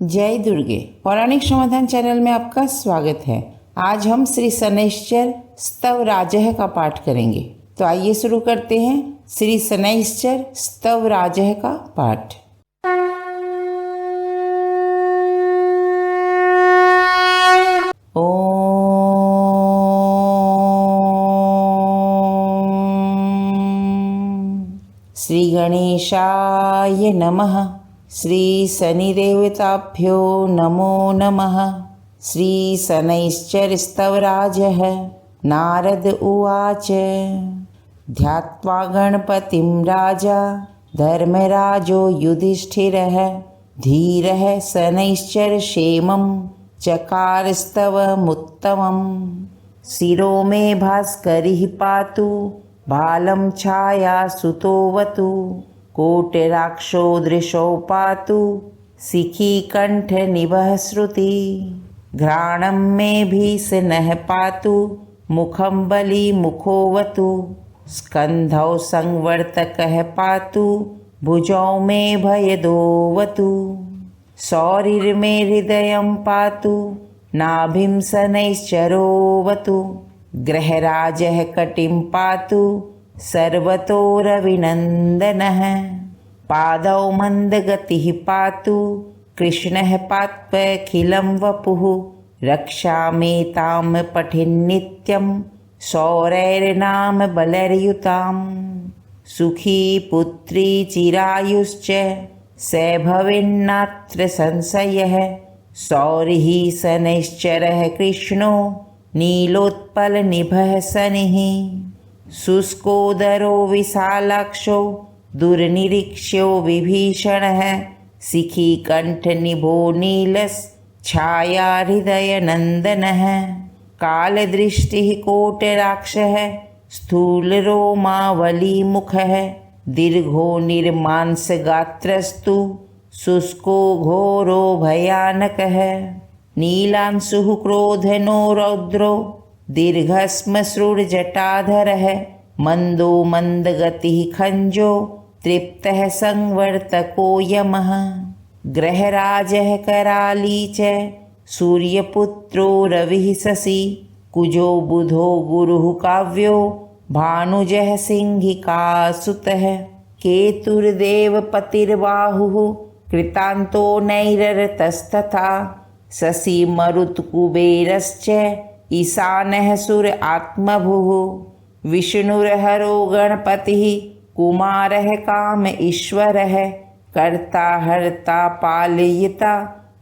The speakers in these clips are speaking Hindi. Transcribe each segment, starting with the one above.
जय दुर्गे। पौराणिक समाधान चैनल में आपका स्वागत है। आज हम श्री शनैश्चर स्तव राजः का पाठ करेंगे। तो आइए शुरू करते हैं श्री शनैश्चर स्तव राजः का पाठ। ओम श्री गणेशाय नमः। श्री शनिदेवताभ्यो नमो नमः। श्री शनैश्चर स्तवराजः। नारद उवाच ध्यात्वा गणपतिं राजा धर्मराजो युधिष्ठिरः धीरः शनैश्चर क्षेमं चकारस्तवमुत्तमम्। शिरो मे भास्करिः पातु बालं छायासुतोऽवतु कोटिराक्षो दृशो पातु शिखी कण्ठनिभः श्रुति। घ्राणं मे भीषणः पातु मुखं बलिमुखोऽवतु स्कन्धौ संवर्तकः पातु भुजौ मे भयदोऽवतु। शौरिर्मे हृदयं पातु नाभिं शनैश्चरोऽवतु। ग्रहराजः कटिं पातु सर्वतोरविनन्दनः। पादौ मन्दगतिः पातु कृष्णः पात्वखिलं वपुः। रक्षामेतां पठिन्नित्यं शौरैर्नाम बलर्युताम्। सुखी पुत्री चिरायुश्च स भवेन्नात्र संशयः। शौरिः शनैश्चरः कृष्णो नीलोत्पलनिभः शनिः। शुष्कोदरो विशालाक्षो दुर्निरीक्ष्यो विभीषणः। शिखी कण्ठनिभो नीलश्छाया हृदयनन्दनः। कालदृष्टिः कोटराक्षः स्थूलरोमावलीमुखः। दीर्घो निर्मांसगात्रस्तु शुष्को घोरो भयानकः। नीलांशुः क्रोधनो रौद्रो दीर्घश्मश्रुर्जटाधरः। मन्दो मन्दगतिः खञ्जो तृप्तः संवर्तको यमः। ग्रहराजः कराली च सूर्यपुत्रो रविः शशि। कुजो बुधो गुरुः काव्यो भानुजः सिंहिकासुतः। केतुर्देवपतिर्बाहुः कृतान्तो नैररतस्तथा। शशि मरुत्कुबेरश्च ईशानः सुर आत्मभुः। विष्णुर्हरो गणपतिः कुमारः काम ईश्वरः। कर्ता हर्ता पालयिता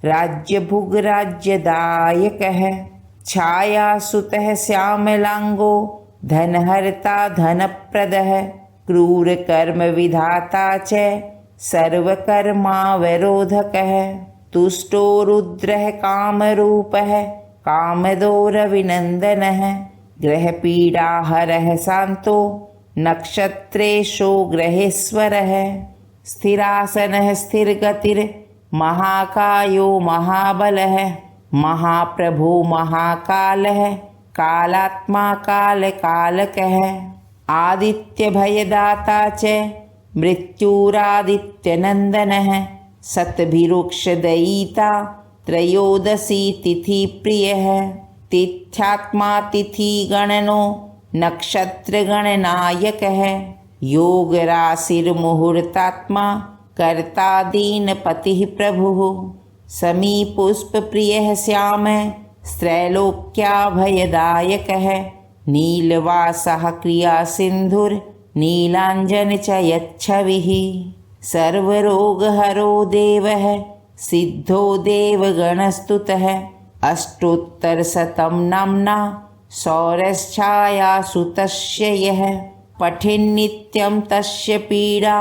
राज्यभुग्राज्यदायकः। छायासुतः श्यामलांगो धनहर्ता धनप्रदः। क्रूरकर्मविधाता च सर्वकर्मावरोधकः। तुष्टो रुद्रः कामरूपः कामदोरविनन्दनः। ग्रहपीडाहरः शान्तो नक्षत्रेशो ग्रहेश्वरः। स्थिरासनः स्थिरगतिर्महाकायो महाबलः। महाप्रभो महाकालः कालात्मा कालकालकः। आदित्यभयदाता च मृत्युरादित्यनन्दनः। शतभिरुक्षदयिता त्रयोदशी तिथिप्रियः। तिथ्यात्मा तिथिगणनो नक्षत्रगणनायकः। योगराशिर्मुहूर्तात्मा कर्ता दीनपतिः प्रभुः। समीपुष्पप्रियः श्याम त्रैलोक्याभयदायकः। नीलवासः क्रियासिन्धुर्नीलाञ्जन च यच्छविः। सर्वरोगहरो देवः सिद्धो देवगणस्तुतः। अष्टोत्तरशतं नाम्ना शौरश्छायासुतस्य यः। पठिन्नित्यं तस्य पीडा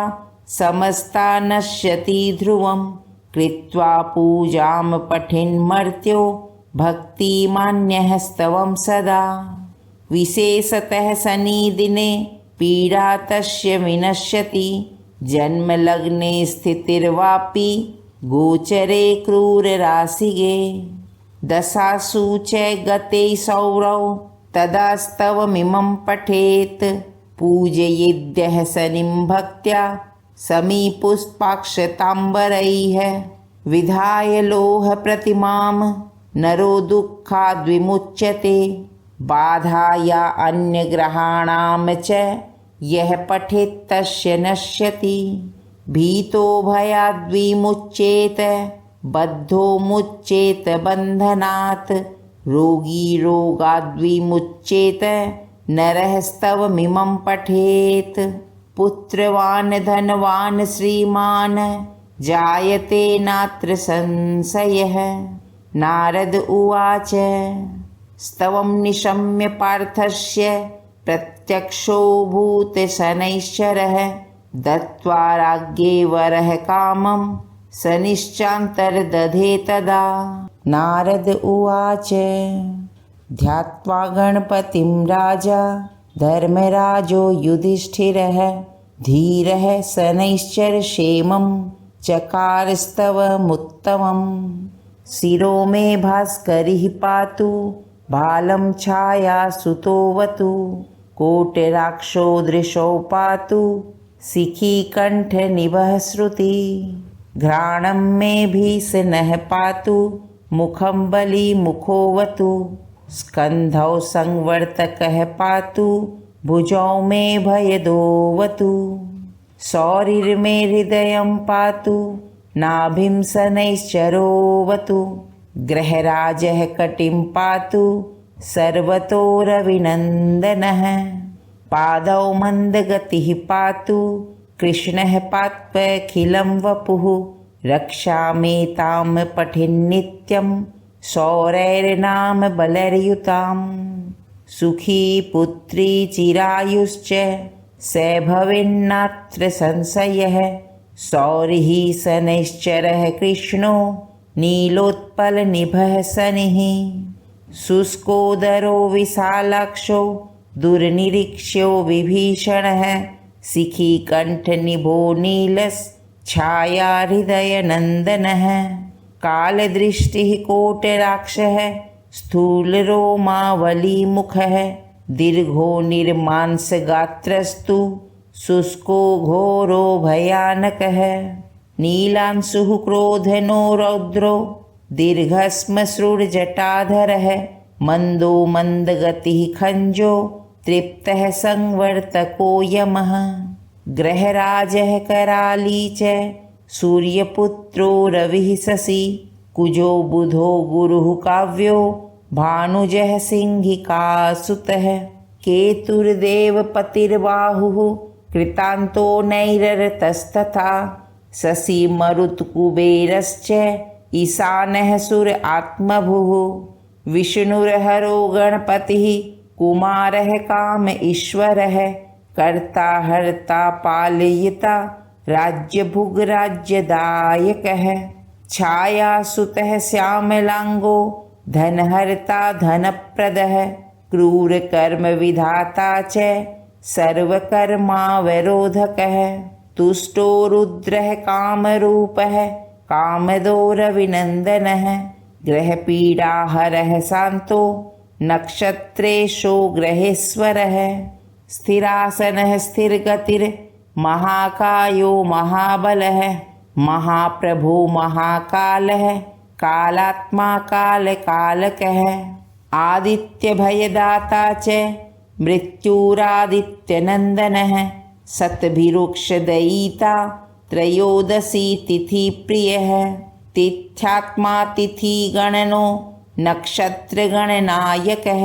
समस्ता नश्यति ध्रुवम्। कृत्वा पूजां पठिन्मर्त्यो भक्तिमान्यः स्तवं सदा। विशेषतः शनिदिने पीडा तस्य विनश्यति। जन्मलग्ने स्थितिर्वापि गोचरे क्रूरराशिगे। दशासु च गते सौरौ तदा स्तवमिमं पठेत्। पूजयेद्यः शनिं भक्त्या समीपुष्पाक्षताम्बरैः विधाय लोह प्रतिमाम नरो दुःखाद् विमुच्यते। बाधाया अन्य ग्रहाणाम च यह पठेत् तस्य नश्यति। भीतो भयाद् विमुच्येत बद्धो मुच्येत बन्धनात्। रोगी रोगाद् विमुच्येत नरः स्तवमिमं पठेत्। पुत्रवान् धनवान् श्रीमान् जायते नात्र संशयः। नारद उवाच स्तवं निशम्य पार्थस्य प्रत्यक्षोऽभूत् शनैश्चरः। दत्त्वा राज्ञे वरः कामं शनिश्चान्तर्दधे तदा। नारद उवाच ध्यात्वा गणपतिं राजा धर्मराजो युधिष्ठिरः। धीरः शनैश्चरक्षेमं चकारस्तवमुत्तमम्। शिरो मे भास्करिः पातु बालं छायासुतोऽवतु। कोटिराक्षो दृशो पातु शिखीकण्ठनिभः श्रुति। घ्राणं मे भीषणः पातु मुखं बलिमुखोऽवतु। स्कन्धौ संवर्तकः पातु भुजौ मे भयदोऽवतु। शौरिर्मे हृदयं पातु नाभिं शनैश्चरोऽवतु। ग्रहराजः कटिं पातु सर्वतोरविनन्दनः। पादौ मन्दगतिः पातु कृष्णः पात्वखिलं वपुः। रक्षामेतां पठिन्नित्यं शौरैर्नाम बलैर्युताम्। सुखी पुत्री चिरायुश्च स भवेन्नात्र संशयः। शौरिः शनैश्चरः कृष्णो नीलोत्पलनिभः शनिः। शुष्कोदरो विशालाक्षो दुर्निरीक्ष्यो विभीषणः। शिखीकण्ठनिभो नीलश्छाया हृदयनन्दनः। कालदृष्टिः कोटराक्षः स्थूलरोमावलीमुखः। दीर्घो निर्मांसगात्रस्तु शुष्को घोरो भयानकः। नीलांशुः क्रोधनो रौद्रो दीर्घश्मश्रुर्जटाधरः। मन्दो मन्दगतिः खञ्जो तृप्तः संवर्तको यमः। ग्रहराजः कराली च सूर्यपुत्रो रविः शशि। कुजो बुधो गुरुः काव्यो भानुजः सिंहिकासुतः। केतुर्देवपतिर्बाहुः कृतान्तो नैररतस्तथा। शशि मरुत्कुबेरश्च ईशानः सुर आत्मभुः। विष्णुर्हरो गणपतिः कुमारः काम ईश्वरः। कर्ता हर्ता पालयिता राज्यभुग्राज्यदायकः। छायासुतः श्यामलांगो धनहर्ता धनप्रदः। क्रूरकर्म विधाता च सर्वकर्मावरोधकः। तुष्टो रुद्रः कामरूपः कामदो रविनन्दनः। ग्रहपीडाहरः शान्तो नक्षत्रेशो ग्रहेश्वरः। स्थिरासनः स्थिरगतिर्महाकायो महाबलः। महाप्रभो महाकालः कालात्मा कालकालकः। आदित्यभयदाता च मृत्युरादित्यनन्दनः। शतभिरुक्षदयिता त्रयोदशी तिथिप्रियः। तिथ्यात्मा तिथिगणनो नक्षत्रगणनायकः।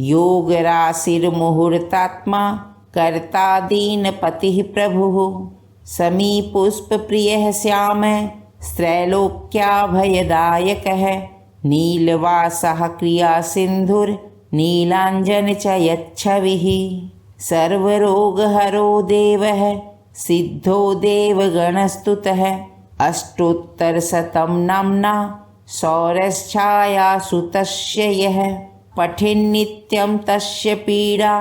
योगराशिर्मुहूर्तात्मा कर्ता दीनपतिः प्रभुः। समीपुष्पप्रियः श्यामः त्रैलोक्याभयदायकः। नीलवासः क्रियासिन्धुर्नीलाञ्जन च यच्छविः। सर्वरोगहरो देवः सिद्धो देवगणस्तुतः। अष्टोत्तरशतं नाम्ना शौरश्छायासुतस्य यः। पठेन्नित्यं तस्य पीडा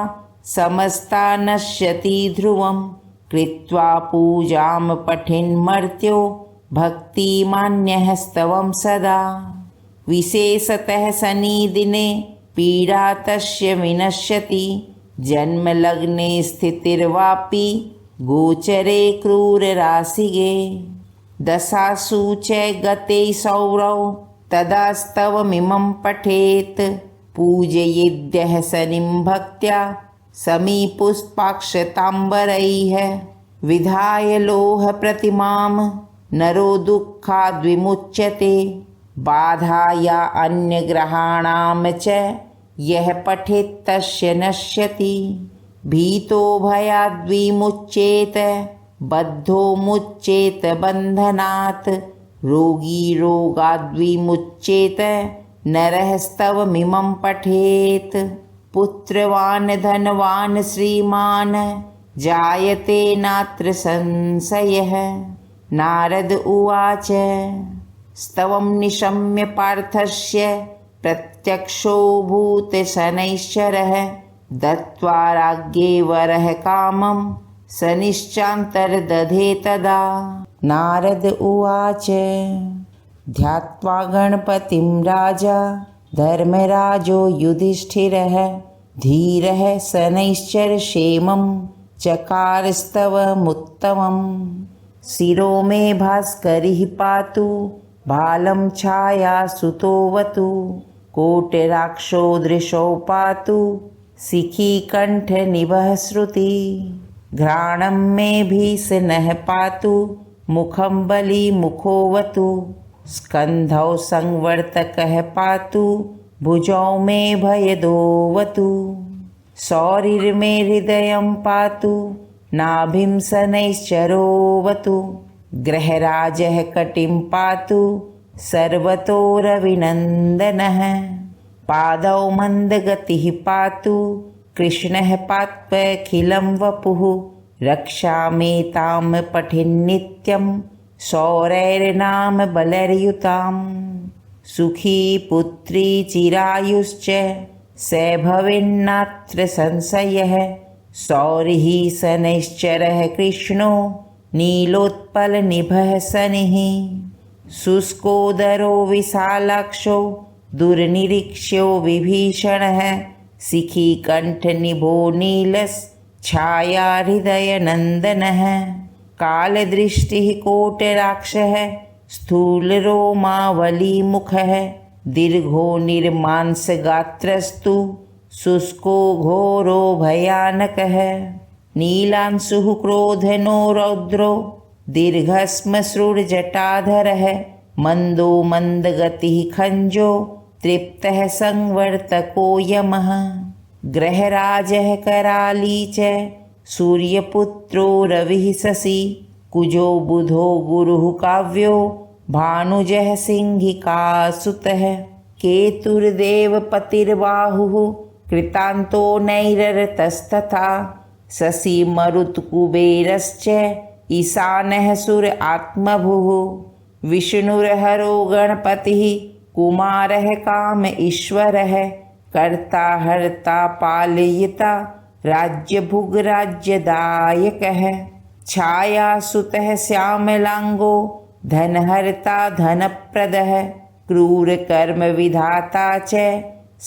समस्ता नश्यति ध्रुवम्। कृत्वा पूजां पठेन्मर्त्यो भक्तिमान्यः स्तवं सदा। विशेषतः शनिदिने पीडा तस्य विनश्यति। जन्मलग्ने स्थितिर्वापि गोचरे क्रूरराशिगे। दशासु च गते सौरौ तदास्तवमिमं पठेत् पूजयेद्यः शनिं भक्त्या समीपुष्पाक्षताम्बरैः विधाय लोहप्रतिमां नरो दुःखाद्विमुच्यते बाधाया अन्यग्रहाणां च यः पठेत् तस्य नश्यति भीतो भयाद्विमुच्येत बद्धो मुच्येत बन्धनात् रोगी रोगाद्विमुच्येत नरः स्तवमिमं पठेत् पुत्रवान् धनवान् श्रीमान् जायते नात्र संशयः। नारद उवाच स्तवं निशम्य पार्थस्य प्रत्यक्षो भूतशनैश्चरः दत्त्वा राज्ञे वरः कामं शनिश्चान्तर्दधे तदा। नारद उवाच ध्यात्वा गणपतिं राजा धर्मराजो युधिष्ठिरः धीरः शनैश्चरक्षेमं चकारस्तवमुत्तमम्। शिरो मे भास्करिः पातु बालं छायासुतोऽवतु कोटिराक्षो दृशो पातु शिखीकण्ठनिभः श्रुति। घ्राणं मे भीषणः पातु मुखं बलिमुखोऽवतु स्कन्धौ संवर्तकः पातु भुजौ मे भयदोऽवतु शौरिर्मे हृदयं पातु नाभिं शनैश्चरोऽवतु ग्रहराजः कटिं पातु सर्वतोरविनन्दनः पादौ मन्दगतिः पातु कृष्णः पात्वखिलं वपुः रक्षामेतां पठिन्नित्यं शौरैर्नाम बलर्युताम् सुखी पुत्री चिरायुश्च स भवेन्नात्र संशयः शौरिः शनैश्चरः कृष्णो नीलोत्पलनिभः शनिः शुष्कोदरो विशालाक्षो दुर्निरीक्ष्यो विभीषणः शिखीकण्ठनिभो नीलश्छाया हृदयनन्दनः कालदृष्टिः कोटराक्षः स्थूलरोमावलीमुखः दीर्घो निर्मांसगात्रस्तु शुष्को घोरो भयानकः नीलांशुः क्रोधनो रौद्रो दीर्घश्मश्रुर्जटाधरः मन्दो मन्दगतिः खञ्जो तृप्तः संवर्तको यमः ग्रहराजः कराली च सूर्यपुत्रो रविः शशि कुजो बुधो गुरुः काव्यो भानुजः सिंहिकासुतः केतुर्देवपतिर्बाहुः कृतान्तो नैररतस्तथा शशि मरुत्कुबेरश्च ईशानः सुर आत्मभुः विष्णुर्हरो गणपतिः कुमारः काम ईश्वरः कर्ता हर्ता पालयिता राज्यभुग्राज्यदायकः छायासुतः श्यामलांगो धनहर्ता धनप्रदः क्रूरकर्मविधाता च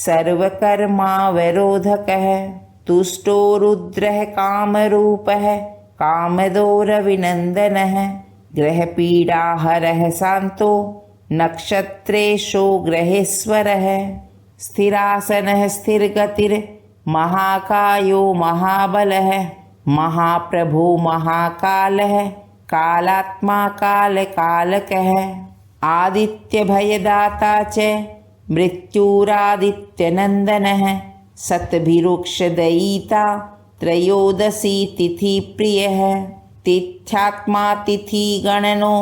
सर्वकर्मावरोधकः तुष्टो रुद्रः कामरूपः कामदो रविनन्दनः ग्रहपीडाहरः शान्तो नक्षत्रेशो ग्रहेश्वरः स्थिरासनः स्थिरगतिर्महाकायो महाबलः महाप्रभो महाकालः कालात्मा कालकालकः आदित्यभयदाता च मृत्युरादित्यनन्दनः शतभिरुक्षदयिता त्रयोदशी तिथिप्रियः तिथ्यात्मा तिथिगणनो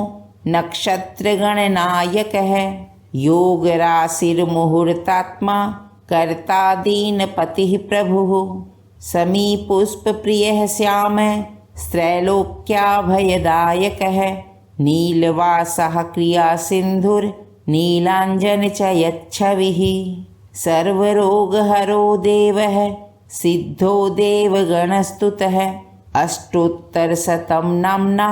नक्षत्रगणनायकः योगराशिर्मुहूर्तात्मा कर्ता दीनपतिः प्रभुः समीपुष्पप्रियः श्यामः त्रैलोक्याभयदायकः नीलवासः क्रियासिन्धुर्नीलाञ्जन च यच्छविः सर्वरोगहरो देवः सिद्धो देवगणस्तुतः अष्टोत्तरशतं नाम्ना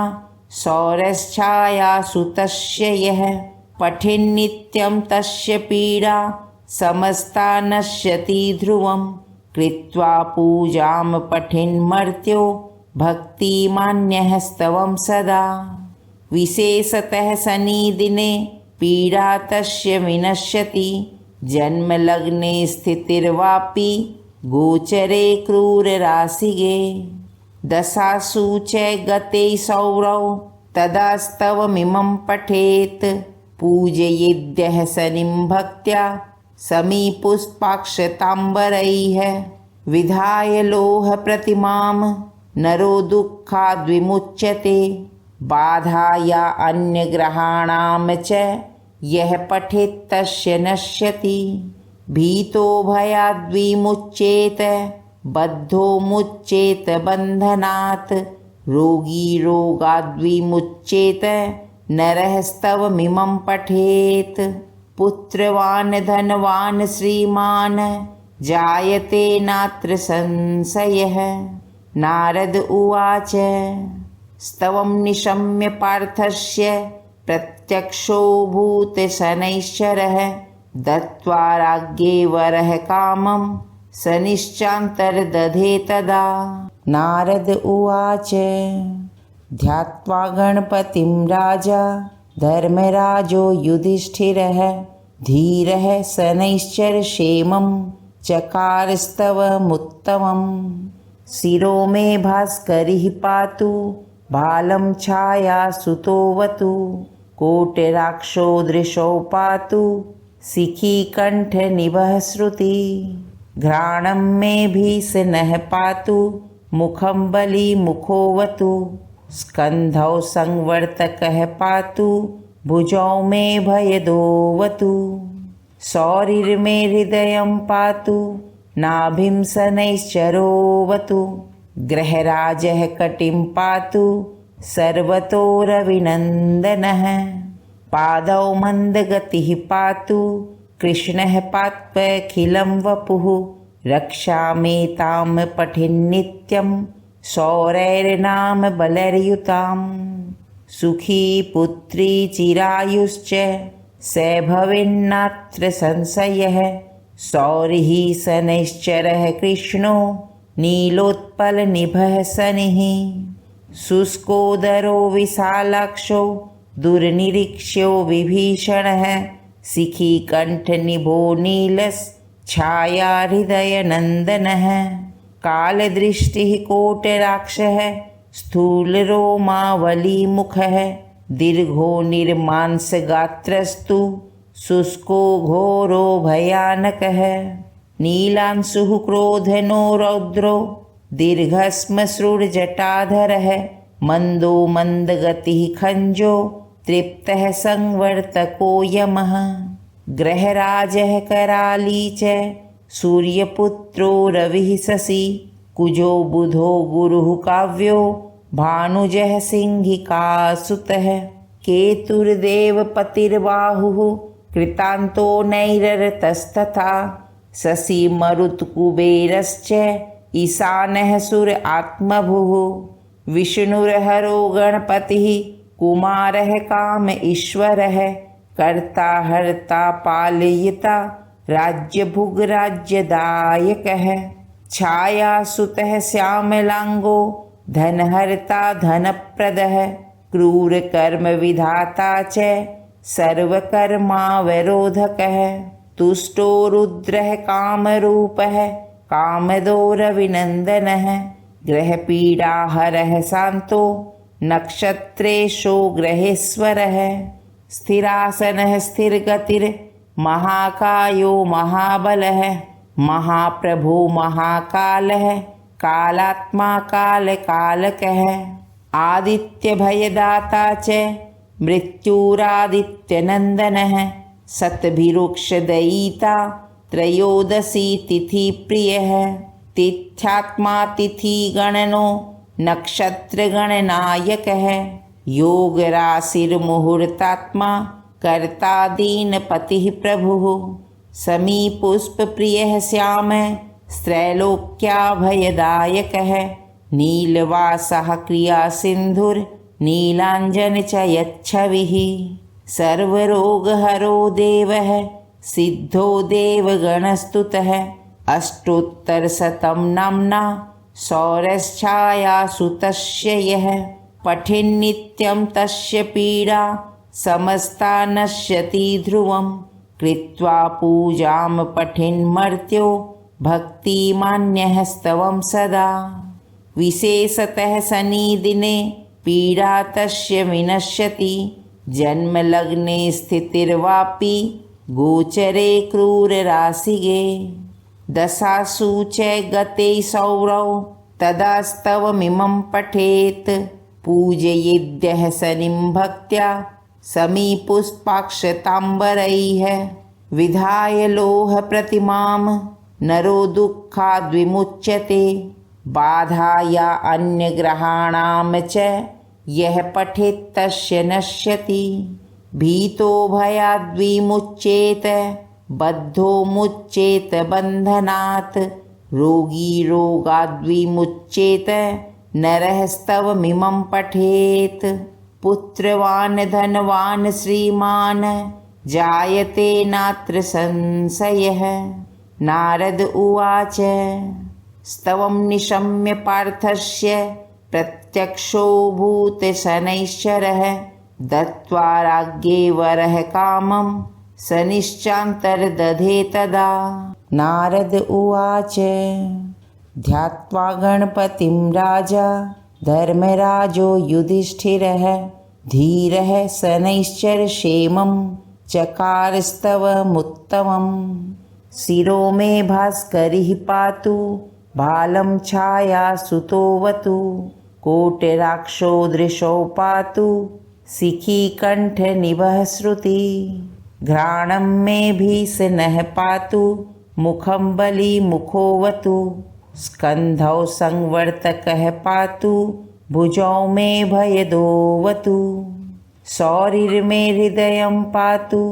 शौरश्छायासुतस्य यः पठेन्नित्यं तस्य पीडा समस्ता नश्यति ध्रुवं कृत्वा पूजां पठेन्मर्त्यो भक्तिमान्यः स्तवं सदा। विशेषतः शनिदिने पीडा तस्य विनश्यति। जन्मलग्ने स्थितिर्वापि गोचरे क्रूरराशिगे। दशासु च गते सौरौ तदास्तवमिमं पठेत्। पूजयेद्यः शनिं भक्त्या समीपुष्पाक्षताम्बरैः। विधाय लोहप्रतिमां नरो दुःखाद् विमुच्यते। बाधाया अन्यग्रहाणां च यः पठेत् तस्य नश्यति। भीतो भयाद् विमुच्येत बद्धो मुच्येत बन्धनात्। रोगी रोगाद् विमुच्येत नरः स्तवमिमं पठेत्। पुत्रवान् धनवान् श्रीमान् जायते नात्र संशयः। नारद उवाच स्तवं निशम्य पार्थस्य प्रत्यक्षोऽभूत् शनैश्चरः। दत्त्वा राज्ञे वरः कामं शनिश्चान्तर्दधे तदा। नारद उवाच ध्यात्वा गणपतिं राजा धर्मराजो युधिष्ठिरः। धीरः शनैश्चरक्षेमं चकारस्तवमुत्तमम्। शिरो मे भास्करिः पातु बालं छायासुतोऽवतु। कोटिराक्षो दृशो पातु शिखीकण्ठनिभः श्रुति। घ्राणं मे भीषणः पातु मुखं बलिमुखोऽवतु। स्कन्धौ संवर्तकः पातु भुजौ मे भयदोऽवतु। शौरिर्मे हृदयं पातु नाभिं शनैश्चरोऽवतु। ग्रहराजः कटिं पातु सर्वतो रविनन्दनः। पादौ मन्दगतिः पातु कृष्णः पात्वखिलं वपुः। रक्षामेतां पठिन्नित्यं शौरैर्नाम बलैर्युताम्। सुखी पुत्री चिरायुश्च स भवेन्नात्र संशयः। शौरिः शनैश्चरः कृष्णो नीलोत्पलनिभः शनिः। शुष्कोदरो विशालाक्षो दुर्निरीक्ष्यो विभीषणः। शिखीकण्ठनिभो नीलश्छाया हृदयनन्दनः। कालदृष्टिः कोटराक्षः स्थूलरोमावलीमुखः। दीर्घो निर्मांसगात्रस्तु शुष्को घोरो भयानकः। नीलांशुः क्रोधनो रौद्रो दीर्घश्मश्रुर्जटाधरः। मन्दो मन्दगतिः खञ्जो तृप्तः संवर्तको यमः। ग्रहराजः कराली च सूर्यपुत्रो रविः शशि। कुजो बुधो गुरुः काव्यो भानुजः सिंहिकासुतः। केतुर्देवपतिर्बाहुः कृतान्तो नैररतस्तथा। शशि मरुत्कुबेरश्च ईशानः सुर आत्मभुः। विष्णुर्हरो गणपतिः कुमारः काम ईश्वरः। कर्ता हर्ता पालयिता राज्यभुग्राज्यदायकः। छायासुतः श्यामलांगो धनहर्ता धनप्रदः। क्रूरकर्म विधाता च सर्वकर्मावरोधकः। तुष्टो रुद्रः कामरूपः कामदो रविनन्दनः। ग्रहपीडाहरः शान्तो नक्षत्रेशो ग्रहेश्वरः। स्थिरासनः स्थिरगतिर्महाकायो महाबलः। महाप्रभो महाकालः कालात्मा कालकालकः। आदित्यभयदाता च मृत्युरादित्यनन्दनः। शतभिरुक्षदयिता त्रयोदशी तिथिप्रियः। तिथ्यात्मा तिथिगणनो नक्षत्रगणनायकः। योगराशिर्मुहूर्तात्मा कर्ता दीनपतिः प्रभुः। समीपुष्पप्रियः श्यामः त्रैलोक्याभयदायकः। नीलवासः क्रियासिन्धुर्नीलाञ्जन च यच्छविः। सर्वरोगहरो देवः सिद्धो देवगणस्तुतः। अष्टोत्तरशतं नाम्ना शौरश्छायासुतस्य यः। पठिन्नित्यं तस्य पीडा समस्ता नश्यति ध्रुवं कृत्वा पूजां पठिन्मर्त्यो भक्तिमान्यः स्तवं सदा विशेषतः शनिदिने पीडा तस्य विनश्यति जन्मलग्ने स्थितिर्वापि गोचरे क्रूरराशिगे दशासु च गते सौरौ तदा स्तवमिमं पठेत् पूजयेद्यः शनिं भक्त्या समीपुष्पाक्षताम्बरैः विधाय लोहप्रतिमां नरो दुःखाद्विमुच्यते बाधाया अन्यग्रहाणां च यः पठेत् तस्य नश्यति भीतो भयाद्विमुच्येत बद्धो मुच्येत बन्धनात् रोगी रोगाद्विमुच्येत नरः स्तवमिमं पठेत् पुत्रवान् धनवान् श्रीमान् जायते नात्र संशयः नारद उवाच स्तवं निशम्य पार्थस्य प्रत्यक्षो भूतशनैश्चरः दत्त्वा राज्ञे वरः कामं शनिश्चान्तर्दधे तदा नारद उवाच ध्यात्वा गणपतिं राजा धर्मराजो युधिष्ठिरः धीरः शनैश्चरक्षेमं चकारस्तवमुत्तमम् शिरो मे भास्करिः पातु बालं छायासुतोऽवतु कोटिराक्षो दृशो पातु शिखीकण्ठनिभः श्रुति घ्राणं मे भीषणः पातु मुखं बलिमुखोऽवतु स्कन्धौ संवर्तकः पातु भुजौ मे भयदोऽवतु शौरिर्मे हृदयं पातु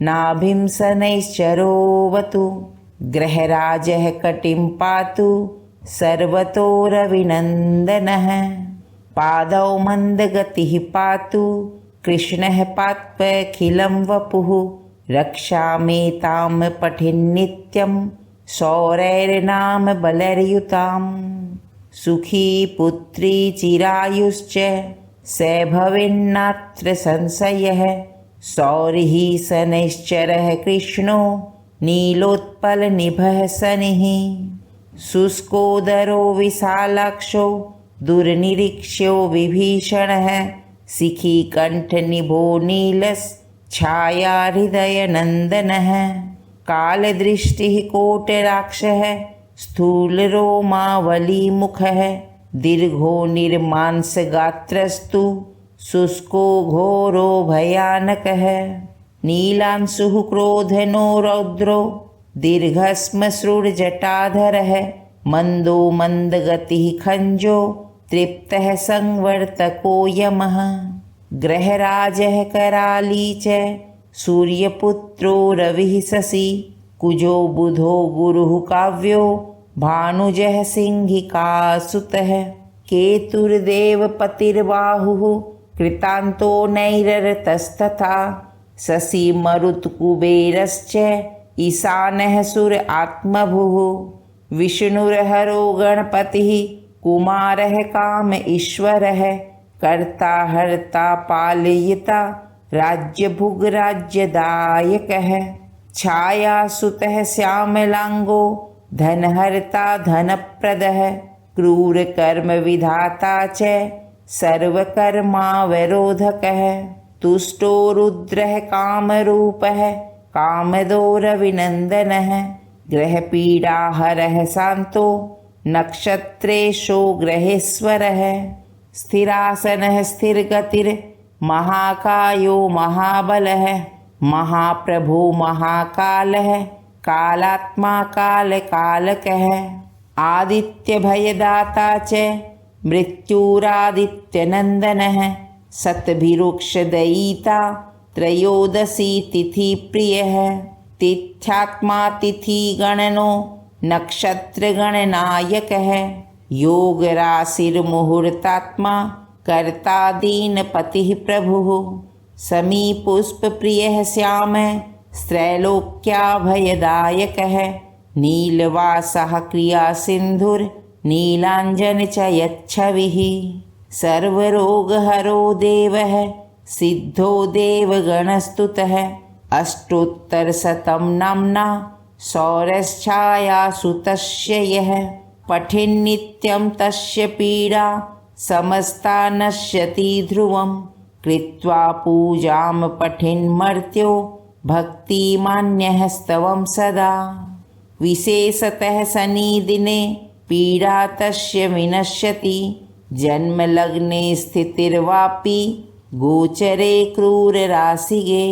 नाभिं शनैश्चरोऽवतु ग्रहराजः कटिं पातु सर्वतोरविनन्दनः पादौ मन्दगतिः पातु कृष्णः पात्वखिलं वपुः रक्षामेतां पठिन्नित्यं शौरैर्नाम बलर्युताम् सुखी पुत्री चिरायुश्च स भवेन्नात्र संशयः शौरिः शनैश्चरः कृष्णो नीलोत्पलनिभः शनिः शुष्कोदरो विशालाक्षो दुर्निरीक्ष्यो विभीषणः शिखीकण्ठनिभो नीलश्छाया हृदयनन्दनः कालदृष्टिः कोटराक्षः स्थूलरोमावलीमुखः दीर्घो निर्मांसगात्रस्तु शुष्को घोरो भयानकः नीलांशुः क्रोधनो रौद्रो दीर्घश्मश्रुर्जटाधरः मन्दो मन्दगतिः खञ्जो तृप्तः संवर्तको यमः ग्रहराजः कराली च सूर्यपुत्रो रविः शशि कुजो बुधो गुरुः काव्यो भानुजः सिंहिकासुतः केतुर्देवपतिर्बाहुः कृतान्तो नैररतस्तथा शशि मरुत्कुबेरश्च ईशानः सुर आत्मभुः विष्णुर्हरो गणपतिः कुमारः काम ईश्वरः कर्ता हर्ता पालयिता राज्यभुग्राज्यदायकः छायासुतः श्यामलांगो धनहर्ता धनप्रदः क्रूरकर्मविधाता च सर्वकर्मावरोधकः तुष्टो रुद्रः कामरूपः कामदो रविनन्दनः ग्रहपीडाहरः शान्तो नक्षत्रेशो ग्रहेश्वरः स्थिरासनः स्थिरगतिर्महाकायो महाबलः महाप्रभो महाकालः कालात्मा कालकालकः आदित्यभयदाता च मृत्युरादित्यनन्दनः शतभिरुक्षदयिता त्रयोदशी तिथिप्रियः तिथ्यात्मा तिथिगणनो नक्षत्रगणनायकः योगराशिर्मुहूर्तात्मा कर्ता दीनपतिः प्रभुः समीपुष्पप्रियः श्यामः त्रैलोक्याभयदायकः नीलवासः क्रियासिन्धुर्नीलाञ्जन च यच्छविः सर्वरोगहरो देवः सिद्धो देवगणस्तुतः अष्टोत्तरशतं नाम्ना सौरच्छायासु तस्य यः पठेन्नित्यं तस्य पीडा समस्ता नश्यति ध्रुवं कृत्वा पूजां पठेन्मर्त्यो भक्तिमान्यः स्तवं सदा विशेषतः शनिदिने पीडा तस्य विनश्यति जन्मलग्ने स्थितिर्वापि गोचरे क्रूरराशिगे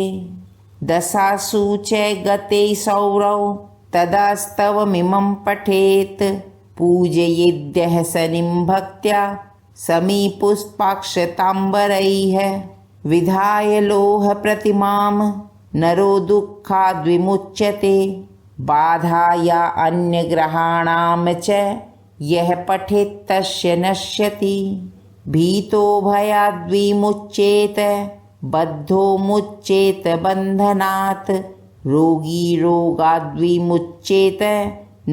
दशासु च गते सौरौ तदा स्तवमिमं पठेत् पूजयेद्यः शनिं भक्त्या समीपुष्पाक्षताम्बरैः विधाय लोहप्रतिमां नरो दुःखाद्विमुच्यते बाधाया अन्यग्रहाणां च यः पठेत् तस्य नश्यति भीतो भयाद्विमुच्येत बद्धो मुच्येत बन्धनात् रोगी रोगाद्विमुच्येत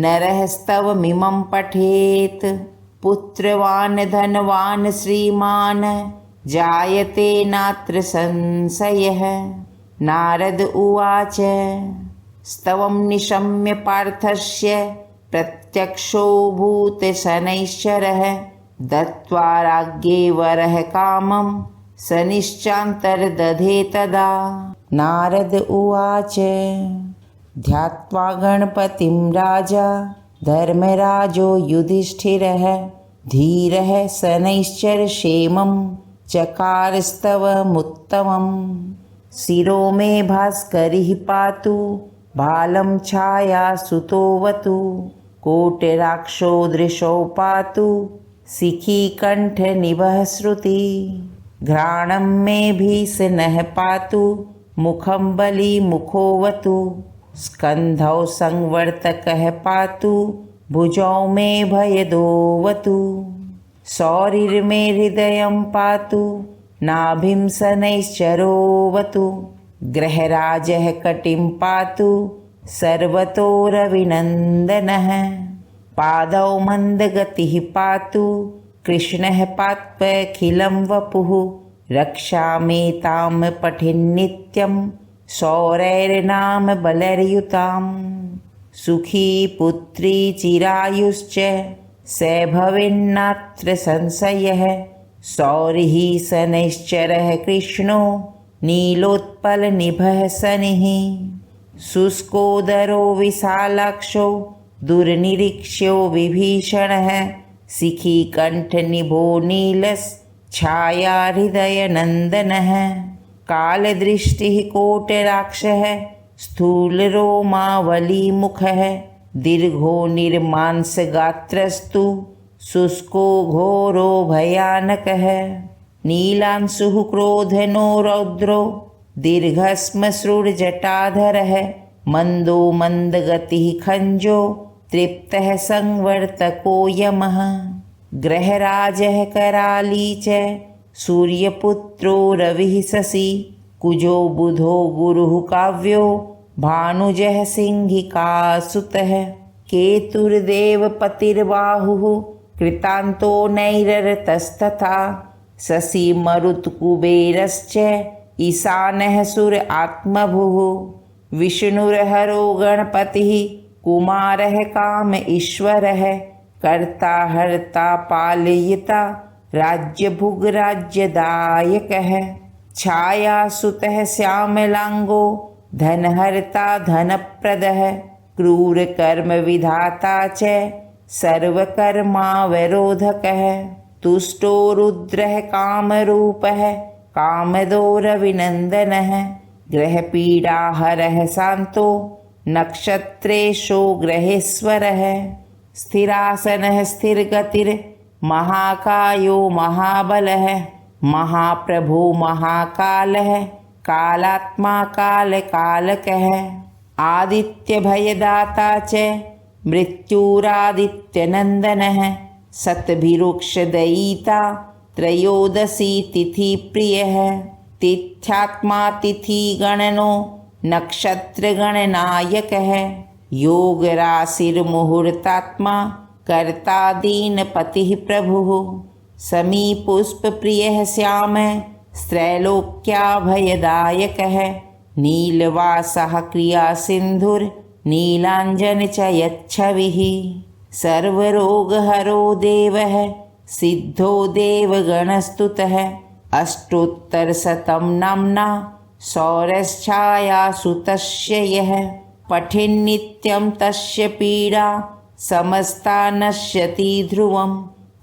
नरः स्तवमिमं पठेत् पुत्रवान् धनवान् श्रीमान् जायते नात्र संशयः नारद उवाच स्तवं निशम्य पार्थस्य प्रत्यक्षो भूतशनैश्चरः दत्त्वा राज्ञे वरः कामं शनिश्चान्तर्दधे तदा नारद उवाच ध्यात्वा गणपतिं राजा धर्मराजो युधिष्ठिरः धीरः शनैश्चरक्षेमं चकारस्तवमुत्तमम् शिरो मे भास्करिः पातु बालं छायासुतोऽवतु कोटिराक्षो दृशो पातु शिखीकण्ठनिभः श्रुति घ्राणं मे भीषणः पातु मुखं बलिमुखोऽवतु स्कन्धौ संवर्तकः पातु भुजौ मे भयदोऽवतु शौरिर्मे हृदयं पातु नाभिं शनैश्चरोऽवतु ग्रहराजः कटिं पातु सर्वतो रविनन्दनः पादौ मन्दगतिः पातु कृष्णः पात्वखिलं वपुः रक्षामेतां पठेन्नित्यं शौरैर्नाम बलैर्युताम् सुखी पुत्री चिरायुश्च स भवेन्नात्र संशयः शौरिः शनैश्चरः कृष्णो नीलोत्पलनिभः शनिः शुष्कोदरो विशालाक्षो दुर्निरीक्ष्यो विभीषणः शिखीकण्ठनिभो नीलश्छाया हृदयनन्दनः कालदृष्टिः कोटराक्षः स्थूलरोमावलीमुखः दीर्घो निर्मांसगात्रस्तु शुष्को घोरो भयानकः नीलांशुः क्रोधनो रौद्रो दीर्घश्मश्रुर्जटाधरः मन्दो मन्दगतिः खञ्जो तृप्तः संवर्तको यमः ग्रहराजः कराली च सूर्यपुत्रो रविः शशि कुजो बुधो गुरुः काव्यो भानुजः सिंहिकासुतः केतुर्देवपतिर्बाहुः कृतान्तो नैररतस्तथा शशि मरुत्कुबेरश्च ईशानः सुर आत्मभुः विष्णुर्हरो गणपतिः कुमारः काम ईश्वरः कर्ता हर्ता पालयिता राज्यभुग्राज्यदायकः छायासुतः श्यामलांगो धनहर्ता धनप्रदः क्रूरकर्म विधाता च सर्वकर्मावरोधकः तुष्टो रुद्रः कामरूपः कामदो रविनन्दनः ग्रहपीडाहरः शान्तो नक्षत्रेशो ग्रहेश्वरः स्थिरासनः स्थिरगतिर्महाकायो महाबलः महाप्रभो महाकालः कालात्मा कालकालकः आदित्यभयदाता च मृत्युरादित्यनन्दनः शतभिरुक्षदयिता त्रयोदशी तिथिप्रियः तिथ्यात्मा तिथिगणनो नक्षत्रगणनायकः योगराशिर्मुहूर्तात्मा कर्ता दीनपतिः प्रभुः समीपुष्पप्रियः श्याम स्त्रैलोक्याभयदायकः नीलवासः क्रियासिन्धुर्नीलाञ्जन च यच्छविः सर्वरोगहरो देवः सिद्धो देवगणस्तुतः अष्टोत्तरशतं नाम्ना सौरच्छायासु तस्य यः पठेन्नित्यं तस्य पीडा समस्ता नश्यति ध्रुवं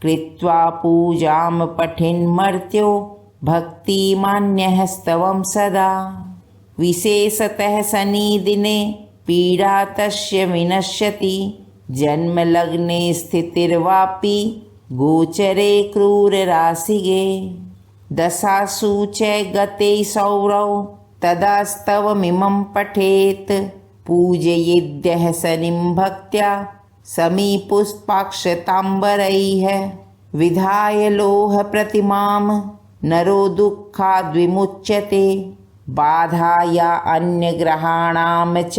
कृत्वा पूजां पठेन्मर्त्यो भक्तिमान्यः स्तवं सदा विशेषतः शनिदिने पीडा तस्य विनश्यति जन्मलग्ने स्थितिर्वापि गोचरे क्रूरराशिगे दशासु च गते सौरौ तदा स्तवमिमं पठेत् पूजयेद्यः शनिं भक्त्या समीपुष्पाक्षताम्बरैः विधाय लोहप्रतिमां नरो दुःखाद्विमुच्यते बाधाया अन्यग्रहाणां च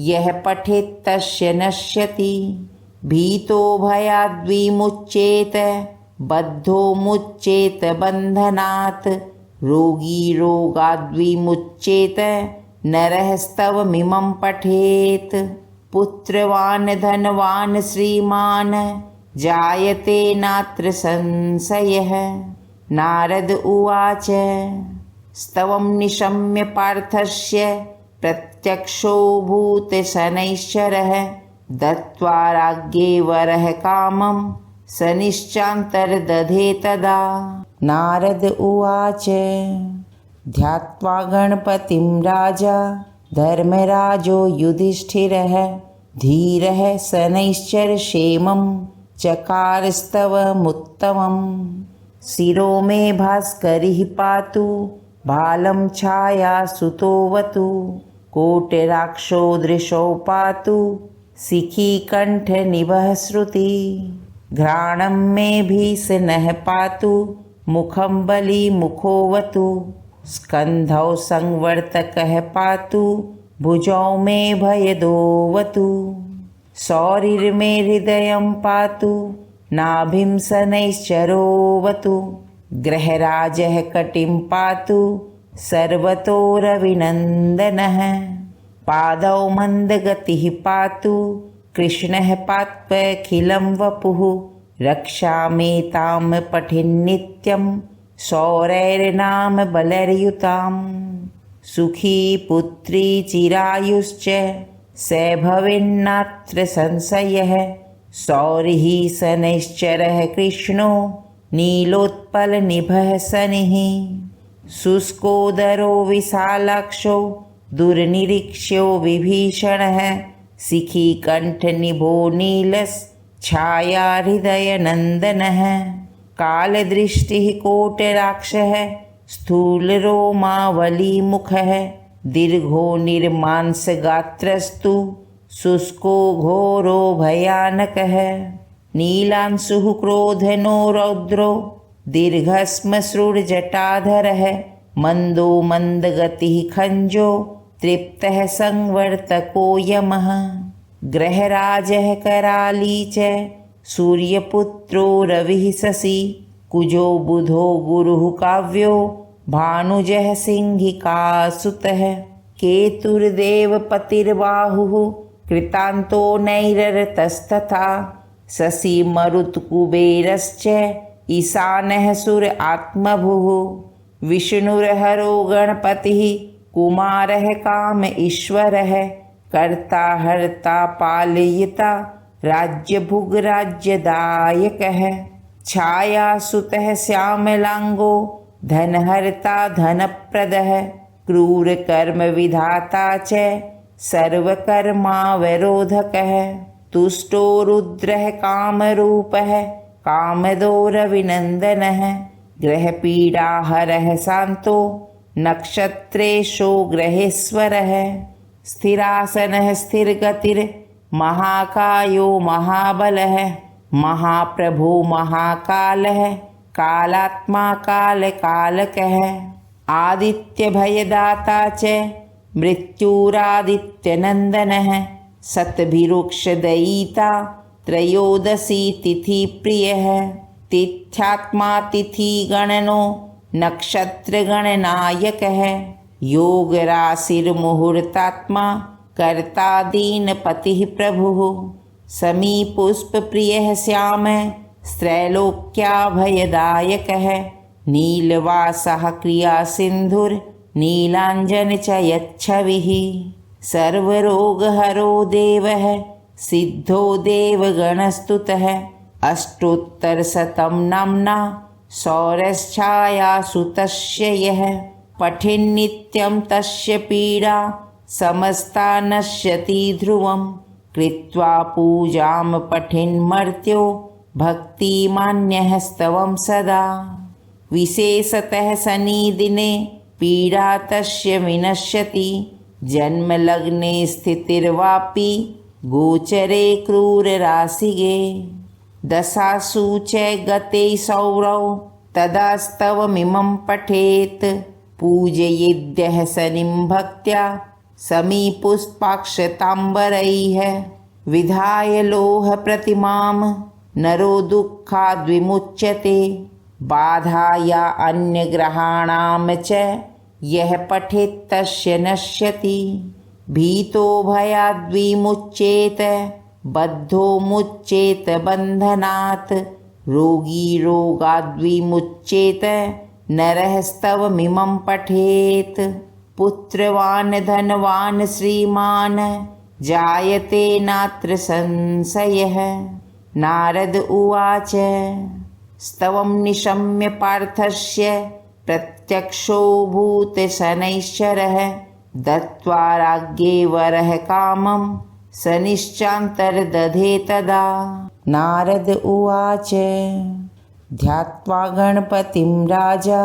यः पठेत् तस्य नश्यति भीतो भयाद्विमुच्येत बद्धो मुच्येत बन्धनात् रोगी रोगाद्विमुच्येत नरः स्तवमिमं पठेत् पुत्रवान् धनवान् श्रीमान् जायते नात्र संशयः नारद उवाच स्तवं निशम्य पार्थस्य प्रत्यक्षो भूतशनैश्चरः दत्त्वा राज्ञे वरः कामं शनिश्चान्तर्दधे तदा नारद उवाच ध्यात्वा गणपतिं राजा धर्मराजो युधिष्ठिरः धीरः शनैश्चरक्षेमं चकारस्तवमुत्तमम् शिरो मे भास्करिः पातु बालं छायासुतोऽवतु कोटिराक्षो दृशो पातु शिखीकण्ठनिभः श्रुति घ्राणं मे भीषणः पातु मुखं बलिमुखोऽवतु स्कन्धौ संवर्तकः पातु भुजौ मे भयदोऽवतु शौरिर्मे हृदयं पातु नाभिं शनैश्चरोऽवतु ग्रहराजः कटिं पातु सर्वतोरविनन्दनः पादौ मन्दगतिः पातु कृष्णः पात्वखिलं वपुः रक्षामेतां पठेन्नित्यं शौरैर्नाम बलर्युताम् सुखी पुत्री चिरायुश्च स भवेन्नात्र संशयः शौरिः शनैश्चरः कृष्णो नीलोत्पलनिभः शनिः शुष्कोदरो विशालाक्षो दुर्निरीक्ष्यो विभीषणः शिखीकण्ठनिभो नीलश्छाया हृदयनन्दनः कालदृष्टिः कोटराक्षः स्थूलरोमावलीमुखः दीर्घो निर्मांसगात्रस्तु शुष्को घोरो भयानकः नीलांशुः क्रोधनो रौद्रो दीर्घश्मश्रुर्जटाधरः मन्दो मन्दगतिः खञ्जो तृप्तः संवर्तको यमः ग्रहराजः कराली च सूर्यपुत्रो रविः शशि कुजो बुधो गुरुः काव्यो भानुजः सिंहिकासुतः केतुर्देवपतिर्बाहुः कृतान्तो नैररतस्तथा शशि मरुत्कुबेरश्च ईशानः सुर आत्मभुः विष्णुर्हरो गणपतिः कुमारः काम ईश्वरः कर्ता हर्ता पालयिता राज्यभुग्राज्यदायकः छायासुतः श्यामलाङ्गो धनहर्ता धनप्रदः क्रूरकर्मविधाता च सर्वकर्मावरोधकः तुष्टो रुद्रः कामरूपः कामदो रविनन्दनः ग्रहपीडाहरः शान्तो नक्षत्रेशो ग्रहेश्वरः स्थिरासनः स्थिरगतिर्महाकायो महाबलः महाप्रभो महाकालः कालात्मा कालकालकः आदित्यभयदाता च मृत्युरादित्यनन्दनः शतभिरुक्षदयिता त्रयोदशी तिथिप्रियः तिथ्यात्मा तिथि गणनो नक्षत्र गणनायकः योग राशिर्मुहूर्तात्मा कर्ता दीनपतिः प्रभुः समीपुष्प प्रियः श्याम त्रैलोक्याभयदायकः नीलवासः क्रिया सिन्धुर्नीलाञ्जन च यच्छविः सर्वरोगहरो देवः सिद्धो देवगणस्तुतः अष्टोत्तरशतं नाम्ना सौरच्छायासु तस्य यः पठेन्नित्यं तस्य पीडा समस्ता नश्यति ध्रुवम् कृत्वा पूजां पठेन्मर्त्यो भक्तिमान्यः स्तवं सदा विशेषतः शनिदिने पीडा तस्य विनश्यति जन्मलग्ने स्थितिर्वापि गोचरे क्रूरराशिगे दशासु च गते सौरौ तदा स्तवमिमं पठेत् पूजयेद्यः शनिं भक्त्या समीपुष्पाक्षताम्बरैः विधाय लोहप्रतिमां नरो दुःखाद्विमुच्यते बाधाया अन्यग्रहाणां च यः पठेत् तस्य नश्यति भीतो भयाद्विमुच्येत बद्धो मुच्येत बन्धनात् रोगी रोगाद्विमुच्येत नरः स्तवमिमं पठेत् पुत्रवान् धनवान् श्रीमान् जायते नात्र संशयः नारद उवाच स्तवं निशम्य पार्थस्य प्रत्यक्षो भूतशनैश्चरः दत्त्वा राज्ञे वरः कामं शनिश्चान्तर्दधे तदा नारद उवाच ध्यात्वा गणपतिं राजा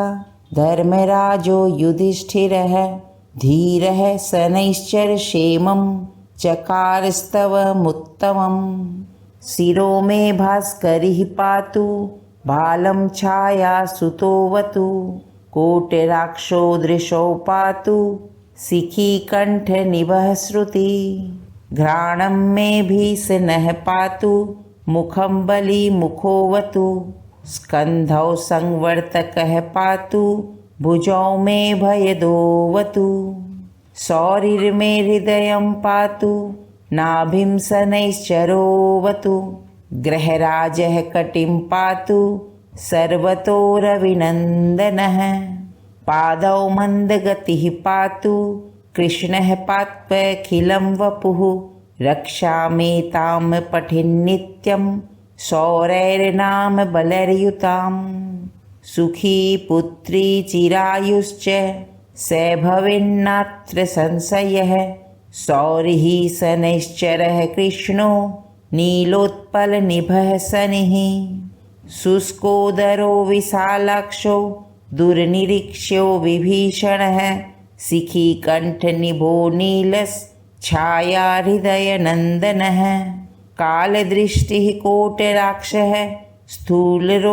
धर्मराजो युधिष्ठिरः धीरः शनैश्चरक्षेमं चकारस्तवमुत्तमम् शिरो मे भास्करिः पातु बालं छायासुतोऽवतु कोटिराक्षो दृशो पातु शिखीकण्ठनिभः श्रुति घ्राणं मे भीषणः पातु मुखं बलिमुखोऽवतु स्कन्धौ संवर्तकः पातु भुजौ मे भयदोऽवतु शौरिर्मे हृदयं पातु नाभिं शनैश्चरोऽवतु ग्रहराजः कटिं पातु सर्वतो रविनन्दनः पादौ मन्दगतिः पातु कृष्णः पात्वखिलं वपुः रक्षामेतां पठेन्नित्यं शौरैर्नाम बलैर्युताम् सुखी पुत्री चिरायुश्च स भवेन्नात्र संशयः शौरिः शनैश्चरः कृष्णो नीलोत्पलनिभः शनिः शुष्कोदरो विशालाक्षो दुर्निरीक्ष्यो विभीषणः शिखीकण्ठनिभो नीलश्छाया हृदयनन्दनः कालदृष्टिः कोटराक्षः स्थूलरोमावलीमुखः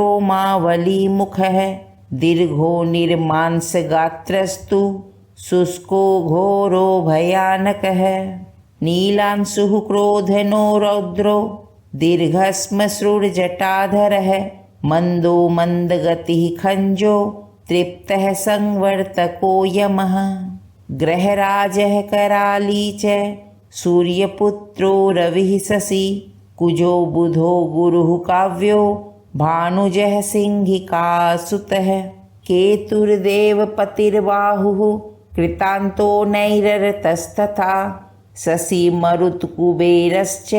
दीर्घो निर्मांसगात्रस्तु शुष्को घोरो भयानकः नीलांशुः क्रोधनो रौद्रो दीर्घश्मश्रुर्जटाधरः मन्दो मन्दगतिः खञ्जो तृप्तः संवर्तको यमः ग्रहराजः कराली च सूर्यपुत्रो रविः शशि कुजो बुधो गुरुः काव्यो भानुजः सिंहिकासुतः केतुर्देवपतिर्बाहुः कृतान्तो नैररतस्तथा शशि मरुत्कुबेरश्च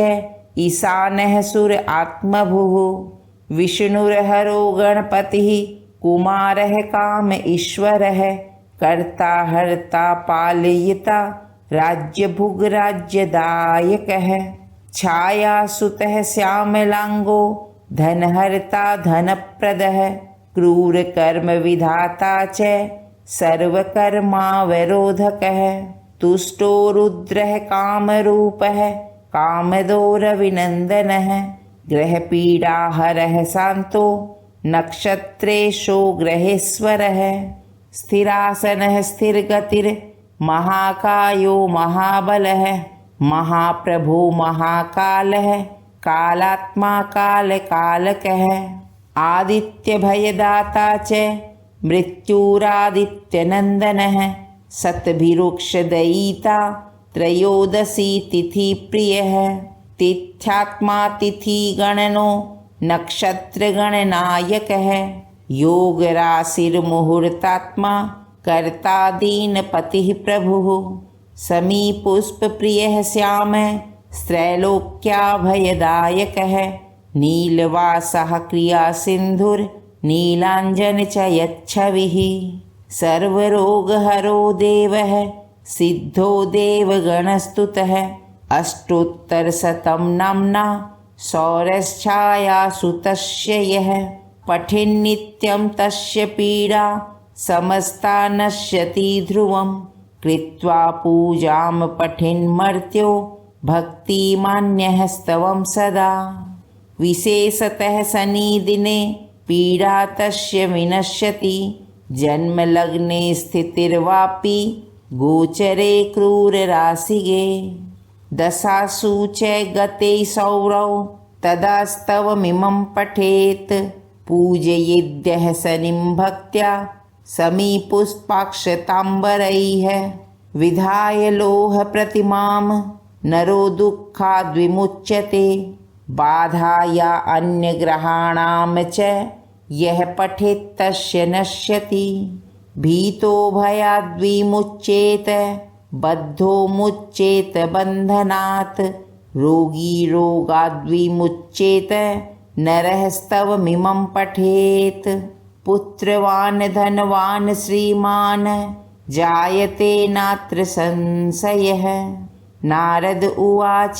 ईशानः सुर आत्मभुः विष्णुर्हरो गणपतिः कुमारः काम ईश्वरः कर्ता हर्ता पालयिता राज्यभुग्राज्यदायकः छायासुतः श्यामलांगो धनहर्ता धनप्रदः क्रूरकर्मविधाता च सर्वकर्मावरोधकः तुष्टो रुद्रः कामरूपः कामदो रविनन्दनः ग्रहपीडाहरः शान्तो नक्षत्रेशो ग्रहेश्वरः स्थिरासनः स्थिरगतिर्महाकायो महाबलः महाप्रभो महाकालः कालात्मा कालकालकः आदित्यभयदाता च मृत्युरादित्यनन्दनः शतभिरुक्षदयिता त्रयोदशी तिथिप्रियः तिथ्यात्मा तिथिगणनो नक्षत्रगणनायकः योगराशिर्मुहूर्तात्मा कर्ता दीनपतिः प्रभुः समीपुष्पप्रियः श्यामः त्रैलोक्याभयदायकः नीलवासः क्रियासिन्धुर्नीलाञ्जन च यच्छविः सर्वरोगहरो देवः सिद्धो देवगणस्तुतः अष्टोत्तरशतं नाम्ना सौरच्छायासुतस्य यः पठेन्नित्यं तस्य पीडा समस्ता नश्यति ध्रुवं कृत्वा पूजां पठेन्मर्त्यो भक्तिमान्यः स्तवं सदा विशेषतः शनिदिने पीडा तस्य विनश्यति जन्मलग्ने स्थितिर्वापि गोचरे क्रूरराशिगे दशासु च गते सौरौ तदा स्तवमिमं पठेत् पूजयेद्यः शनिं भक्त्या समीपुष्पाक्षताम्बरैः विधाय लोहप्रतिमां नरो दुःखाद्विमुच्यते बाधाया अन्यग्रहाणां च यः पठेत् तस्य नश्यति भीतो भयाद्विमुच्येत बद्धो मुच्येत बन्धनात् रोगी रोगाद्विमुच्येत नरः स्तवमिमं पठेत् पुत्रवान् धनवान् श्रीमान् जायते नात्र संशयः नारद उवाच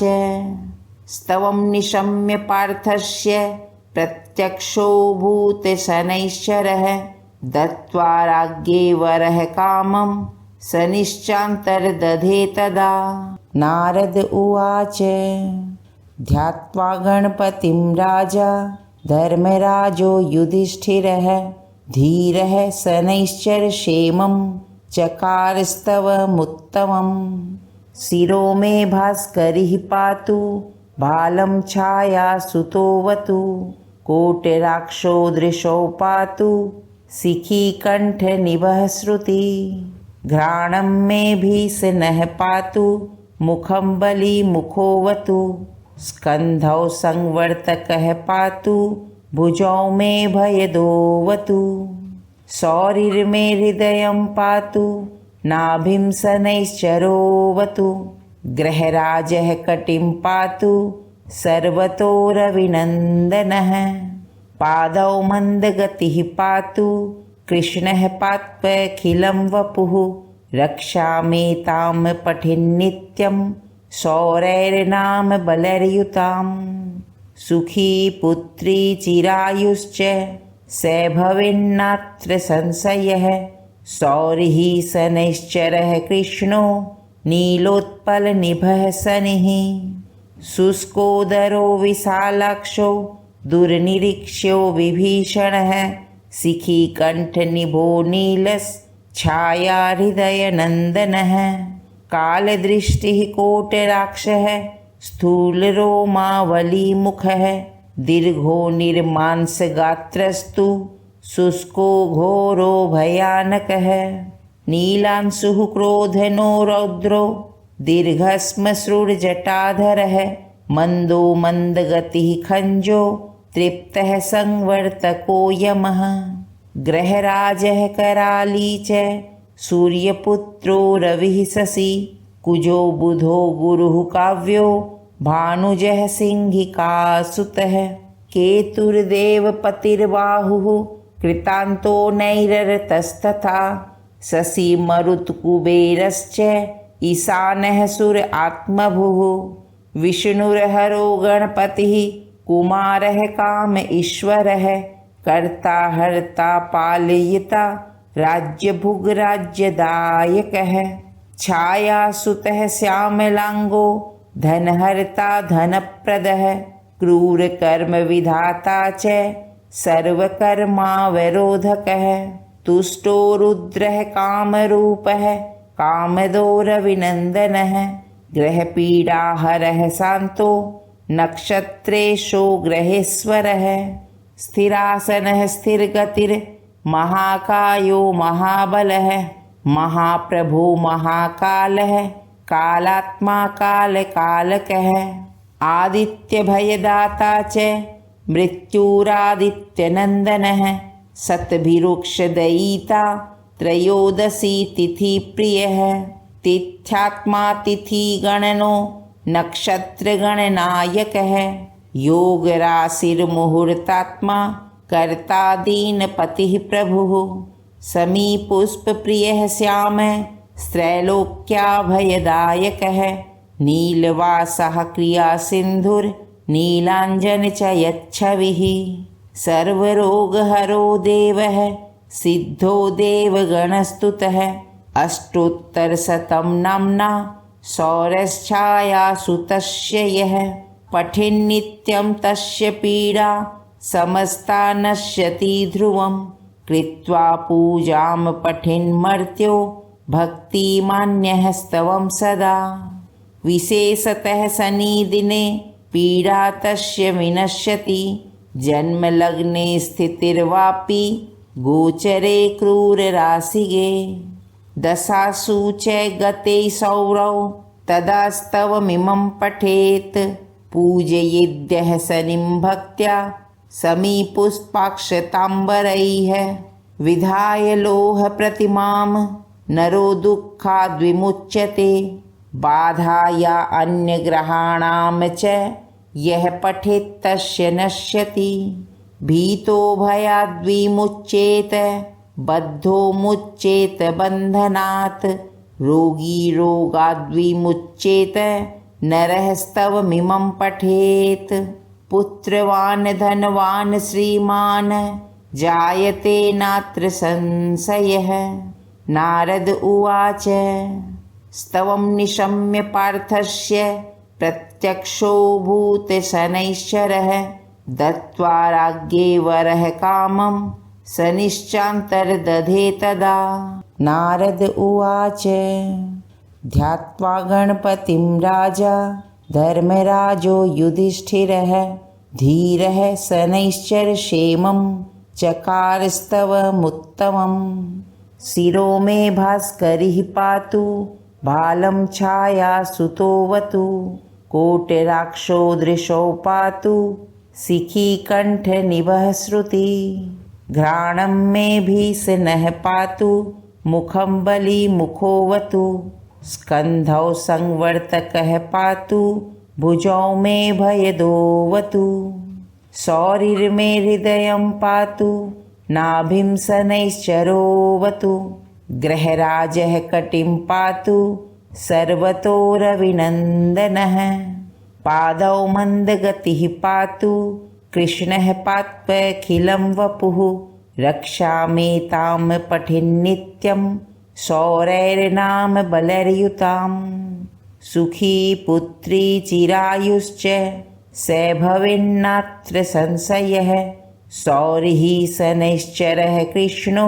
स्तवं निशम्य पार्थस्य प्रत्यक्षो भूतशनैश्चरः दत्त्वा राज्ञे वरः कामं शनिश्चान्तर्दधे तदा नारद उवाच ध्यात्वा गणपतिं राजा धर्मराजो युधिष्ठिरः धीरः शनैश्चरक्षेमं चकारस्तवमुत्तमम् शिरो मे भास्करिः पातु बालं छायासुतोऽवतु कोटिराक्षो दृशो पातु शिखीकण्ठनिभः श्रुति घ्राणं मे भीषणः पातु मुखं बलिमुखोऽवतु स्कन्धौ संवर्तकः पातु भुजौ मे भयदोऽवतु शौरिर्मे हृदयं पातु नाभिं शनैश्चरोऽवतु ग्रहराजः कटिं पातु सर्वतो रविनन्दनः पादौ मन्दगतिः पातु कृष्णः पात्वखिलं वपुः रक्षामेतां पठेन्नित्यं शौरैर्नाम बलर्युतां सुखी पुत्री चिरायुश्च स भवेन्नात्र संशयः शौरिः शनैश्चरः कृष्णो नीलोत्पलनिभः शनिः शुष्कोदरो विशालाक्षो दुर्निरीक्ष्यो विभीषणः शिखीकण्ठनिभो नीलश्छाया हृदयनन्दनः कालदृष्टिः कोटराक्षः स्थूलरोमावलीमुखः दीर्घो निर्मांसगात्रस्तु शुष्को घोरो भयानकः नीलांशुः क्रोधनो रौद्रो दीर्घश्मश्रुर्जटाधरः मन्दो मन्दगतिः खञ्जो तृप्तः संवर्तको यमः ग्रहराजः कराली च सूर्यपुत्रो रविः शशि कुजो बुधो गुरुः काव्यो भानुजः सिंहिकासुतः केतुर्देवपतिर्बाहुः कृतान्तो नैररतस्तथा शशि मरुत्कुबेरश्च ईशानः सुर आत्मभुः विष्णुर्हरो गणपतिः कुमारः काम ईश्वरः कर्ता हर्ता पालयिता राज्यभुग्राज्यदायकः छायासुतः श्यामलाङ्गो धनहर्ता धनप्रदः क्रूरकर्मविधाता च सर्वकर्मावरोधकः तुष्टो रुद्रः कामरूपः कामदो रविनन्दनः ग्रहपीडाहरः शान्तो नक्षत्रेशो ग्रहेश्वरः स्थिरासनः स्थिरगतिर् महाकायो महाबलः महाप्रभो महाकालः कालात्मा कालकालकः आदित्यभयदाता च मृत्युरादित्यनन्दनः सतभिरुक्षदयिता त्रयोदशी तिथिप्रियः तिथ्यात्मा तिथिगणनो नक्षत्रगणनायकः योगराशिर्मुहूर्तात्मा कर्ता दीनपतिः प्रभुः समीपुष्पप्रियः श्यामः त्रैलोक्याभयदायकः नीलवासः क्रियासिन्धुर्नीलाञ्जन च यच्छविः सर्वरोगहरो देवः सिद्धो देवगणस्तुतः अष्टोत्तरशतं नाम्ना सौरच्छायासुतस्य यः पठेन्नित्यं तस्य पीडा समस्ता नश्यति ध्रुवं कृत्वा पूजां पठेन्मर्त्यो भक्तिमान्यः स्तवं सदा विशेषतः शनिदिने पीडा तस्य विनश्यति जन्मलग्ने स्थितिर्वापि गोचरे क्रूरराशिगे दशासु च गते सौरौ तदा स्तवमिमं पठेत् पूजयेद्यः शनिं भक्त्या समीपुष्पाक्षताम्बरैः विधाय लोहप्रतिमां नरो दुःखाद्विमुच्यते बाधाया अन्यग्रहाणां च यः पठेत् तस्य नश्यति भीतो भयाद्विमुच्येत बद्धो मुच्येत बन्धनात् रोगी रोगाद्विमुच्येत नरः स्तवमिमं पठेत् पुत्रवान् धनवान् श्रीमान् जायते नात्र संशयः नारद उवाच स्तवं निशम्य पार्थस्य प्रत्यक्षो भूतशनैश्चरः दत्त्वा राज्ञे वरः कामं शनिश्चान्तर्दधे तदा नारद उवाच ध्यात्वा गणपतिं राजा धर्मराजो युधिष्ठिरः धीरः शनैश्चरक्षेमं चकारस्तवमुत्तमम् शिरो मे भास्करिः पातु बालं छायासुतोऽवतु कोटिराक्षो दृशो पातु शिखीकण्ठनिभः श्रुति घ्राणं मे भीषणः पातु मुखं बलिमुखोऽवतु स्कन्धौ संवर्तकः पातु भुजौ मे भयदोऽवतु शौरिर्मे हृदयं पातु नाभिं शनैश्चरोऽवतु ग्रहराजः कटिं पातु सर्वतो रविनन्दनः पादौ मन्दगतिः पातु कृष्णः पात्वखिलं वपुः रक्षामेतां पठेन्नित्यं शौरैर्नाम बलैर्युताम् सुखी पुत्री चिरायुश्च स भवेन्नात्र संशयः शौरिः शनैश्चरः कृष्णो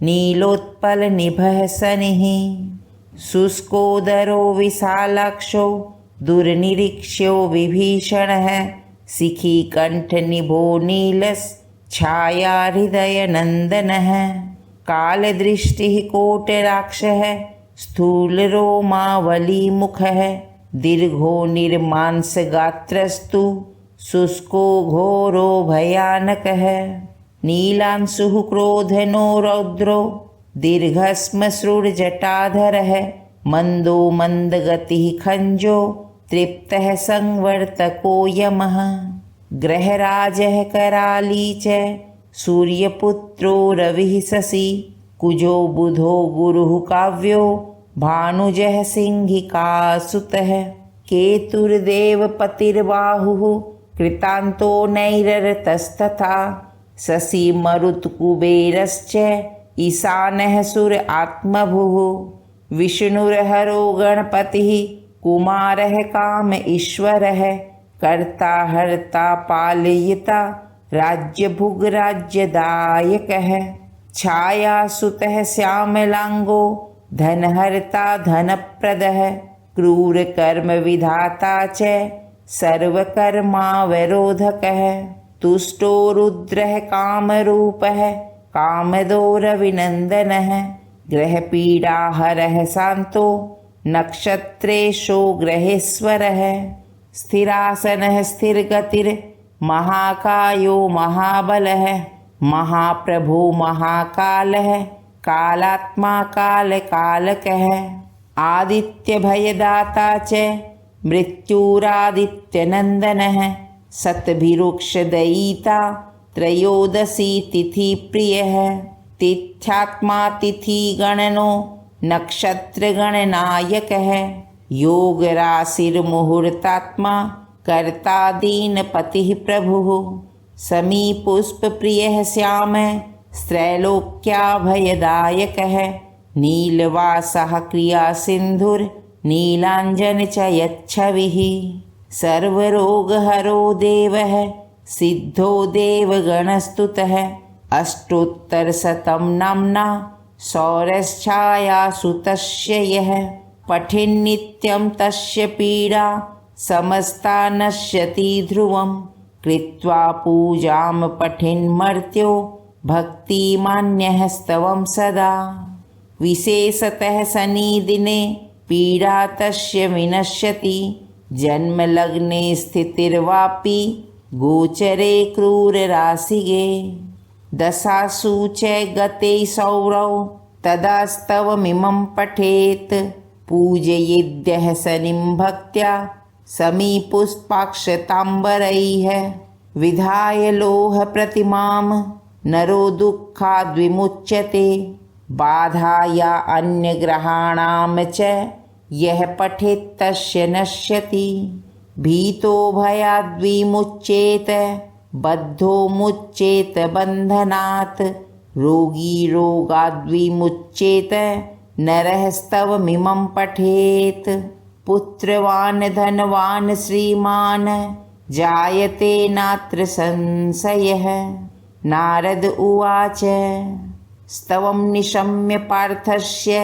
नीलोत्पलनिभः शनिः शुष्कोदरो विशालाक्षो दुर्निरीक्ष्यो विभीषणः शिखीकण्ठनिभो नीलश्छायाहृदयनन्दनः कालदृष्टिः कोटराक्षः स्थूलरोमावलीमुखः दीर्घो निर्मांसगात्रस्तु शुष्को घोरो भयानकः नीलांशुः क्रोधनो रौद्रो दीर्घश्मश्रुर्जटाधरः मन्दो मन्दगतिः खञ्जो तृप्तः संवर्तको यमः ग्रहराजः कराली च सूर्यपुत्रो रविः शशि कुजो बुधो गुरुः काव्यो भानुजः सिंहिकासुतः केतुर्देवपतिर्बाहुः कृतान्तो नैररतस्तथा शशि मरुत्कुबेरश्च ईशानः सुर आत्मभुः विष्णुर्हरो गणपतिः कुमारः काम ईश्वरः कर्ता हर्ता पालयिता राज्यभुग्राज्यदायकः छायासुतः श्यामलांगो धनहर्ता धनप्रदः क्रूरकर्म विधाता च सर्वकर्मावरोधकः तुष्टो रुद्रः कामरूपः कामदो रविनन्दनः ग्रहपीडाहरः शान्तो नक्षत्रेशो ग्रहेश्वरः स्थिरासनः स्थिरगतिर्महाकायो महाबलः महाप्रभो महाकालः कालात्मा कालकालकः आदित्यभयदाता च मृत्युरादित्यनन्दनः शतभिरुक्षदयिता त्रयोदशी तिथिप्रियः तिथ्यात्मा तिथिगणनो नक्षत्रगणनायकः योगराशिर्मुहूर्तात्मा कर्ता दीनपतिः प्रभुः समीपुष्पप्रियः श्यामः त्रैलोक्याभयदायकः नीलवासः क्रियासिन्धुर्नीलाञ्जन च यच्छविः सर्वरोगहरो देवः सिद्धो देवगणस्तुतः अष्टोत्तरशतं नाम्ना सौरच्छायासुतस्य यः पठेन्नित्यं तस्य पीडा समस्ता नश्यति ध्रुवं कृत्वा पूजां पठेन्मर्त्यो भक्तिमान्यः स्तवं सदा विशेषतः शनिदिने पीडा तस्य विनश्यति जन्मलग्ने स्थितिर्वापि गोचरे क्रूरराशिगे दशासु च गते सौरौ तदा स्तवमिमं पठेत् पूजयेद्यः शनिं भक्त्या समीपुष्पाक्षताम्बरैः विधाय लोहप्रतिमां नरो दुःखाद्विमुच्यते बाधाया अन्यग्रहाणां च यः पठेत् तस्य नश्यति भीतो भयाद्विमुच्येत बद्धो मुच्येत बन्धनात् रोगी रोगाद्विमुच्येत नरः स्तवमिमं पठेत् पुत्रवान् धनवान् श्रीमान् जायते नात्र संशयः नारद उवाच स्तवं निशम्य पार्थस्य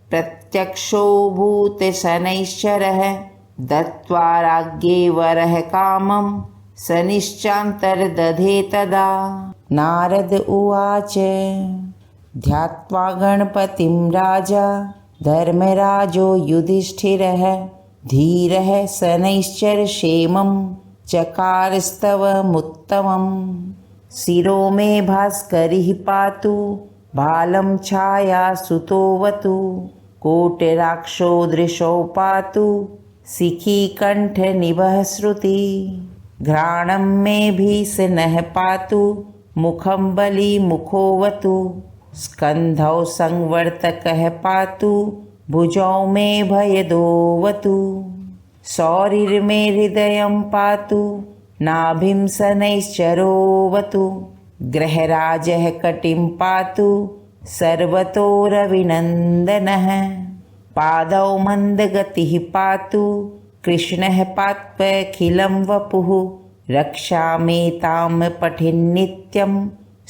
प्रत्यक्षो भूतशनैश्चरः दत्त्वा राज्ञे वरः कामं शनिश्चान्तर्दधे तदा नारद उवाच ध्यात्वा गणपतिं राजा धर्मराजो युधिष्ठिरः धीरः शनैश्चरक्षेमं चकारस्तवमुत्तमम् शिरो मे भास्करिः पातु बालं छायासुतोऽवतु कोटिराक्षो दृशो पातु शिखीकण्ठनिभः श्रुति घ्राणं मे भीषणः पातु मुखं बलिमुखोऽवतु स्कन्धौ संवर्तकः पातु भुजौ मे भयदोऽवतु शौरिर्मे हृदयं पातु नाभिं शनैश्चरोऽवतु ग्रहराजः कटिं पातु सर्वतो रविनन्दनः पादौ मन्दगतिः पातु कृष्णः पात्वखिलं वपुः रक्षामेतां पठेन्नित्यं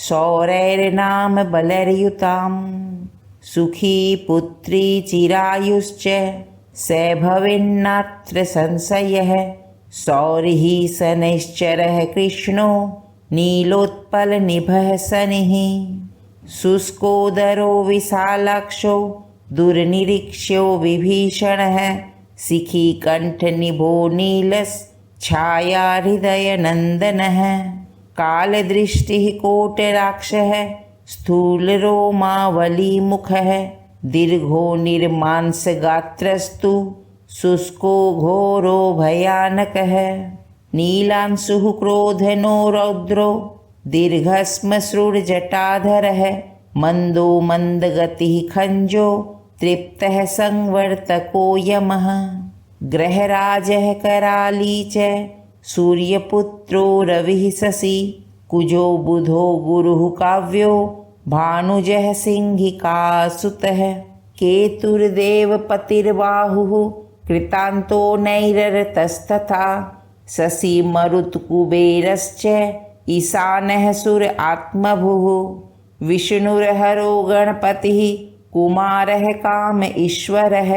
शौरैर्नाम बलर्युतां सुखी पुत्री चिरायुश्च स भवेन्नात्र संशयः शौरिः शनैश्चरः कृष्णो नीलोत्पलनिभः शनिः शुष्कोदरो विशालाक्षो दुर्निरीक्ष्यो विभीषणः शिखीकण्ठनिभो नीलश्छाया हृदयनन्दनः कालदृष्टिः कोटराक्षः स्थूलरोमावलीमुखः दीर्घो निर्मांसगात्रस्तु शुष्को घोरो भयानकः नीलांशुः क्रोधनो रौद्रो दीर्घश्मश्रुर्जटाधरः मन्दो मन्दगतिः खञ्जो तृप्तः संवर्तको यमः ग्रहराजः कराली च सूर्यपुत्रो रविः शशि कुजो बुधो गुरुः काव्यो भानुजः सिंहिकासुतः केतुर्देवपतिर्बाहुः कृतान्तो नैररतस्तथा शशि मरुत्कुबेरश्च ईशानः सुर आत्मभुः विष्णुर्हरो गणपतिः कुमारः काम ईश्वरः